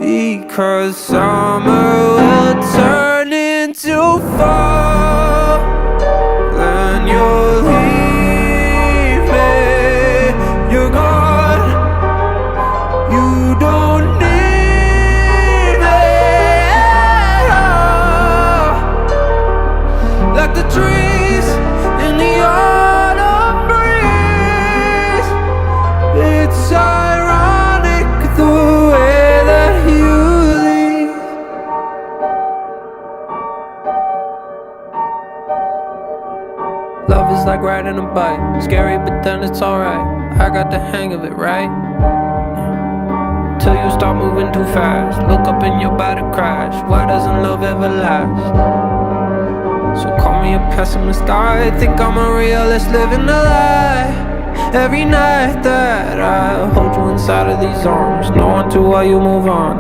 Because summer will turn into fall, then you'll leave me. You're gone, you don't need me at all. Like the trees in the autumn breeze, it's ironic the way that you leave. Love is like riding a bike, scary but then it's alright. I got the hang of it, right? Till you start moving too fast, look up and your body crash. Why doesn't love ever last? So call me a pessimist, I think I'm a realist living a lie. Every night that I hold you inside of these arms, no one to why you move on.